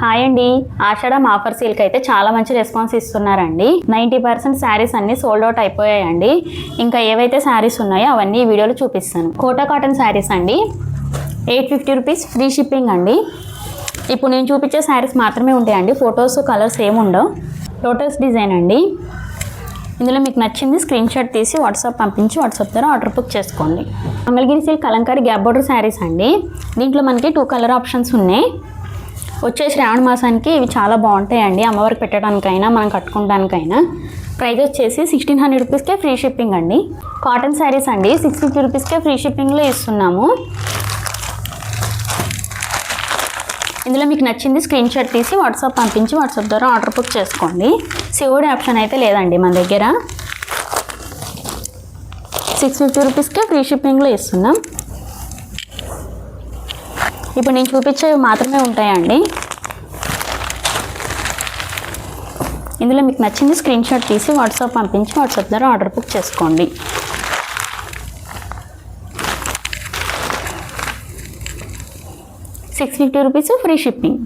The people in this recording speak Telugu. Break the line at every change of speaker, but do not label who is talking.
హాయ్ అండి, ఆషాఢం ఆఫర్ సేల్కి అయితే చాలా మంచి రెస్పాన్స్ ఇస్తున్నారండి. 90% శారీస్ అన్ని సోల్డ్ అవుట్ అయిపోయాయండి. ఇంకా ఏవైతే శారీస్ ఉన్నాయో అవన్నీ ఈ వీడియోలో చూపిస్తాను. కోటా కాటన్ శారీస్ అండి, 850 రూపీస్ ఫ్రీ షిప్పింగ్ అండి. ఇప్పుడు నేను చూపించే శారీస్ మాత్రమే ఉంటాయండి, ఫొటోస్ కలర్స్ ఏమి ఉండవు. లోటస్ డిజైన్ అండి. ఇందులో మీకు నచ్చింది స్క్రీన్ షాట్ తీసి వాట్సాప్ పంపించి వాట్సాప్ ద్వారా ఆర్డర్ బుక్ చేసుకోండి. Mangalagiri silk Kalamkari gap border saris అండి. దీంట్లో మనకి 2 కలర్ ఆప్షన్స్ ఉన్నాయి. వచ్చే శ్రావణ మాసానికి ఇవి చాలా బాగుంటాయండి, అమ్మవారికి పెట్టడానికైనా మనం కట్టుకోవడానికైనా. ప్రైస్ వచ్చేసి 1600 రూపీస్కే ఫ్రీ షిప్పింగ్ అండి. కాటన్ శారీస్ అండి, 650 రూపీస్కే ఫ్రీ షిప్పింగ్లో ఇస్తున్నాము. ఇందులో మీకు నచ్చింది స్క్రీన్ షాట్ తీసి వాట్సాప్ పంపించి వాట్సాప్ ద్వారా ఆర్డర్ బుక్ చేసుకోండి. సిఓడి ఆప్షన్ అయితే లేదండి మన దగ్గర. 650 రూపీస్కే ఫ్రీ షిప్పింగ్లో ఇస్తున్నాం. ఇప్పుడు నేను చూపించేవి మాత్రమే ఉంటాయండి. ఇందులో మీకు నచ్చింది స్క్రీన్ షాట్ తీసి వాట్సాప్ పంపించి వాట్సాప్ ద్వారా ఆర్డర్ బుక్ చేసుకోండి. 650 రూపీస్ ఫ్రీ షిప్పింగ్.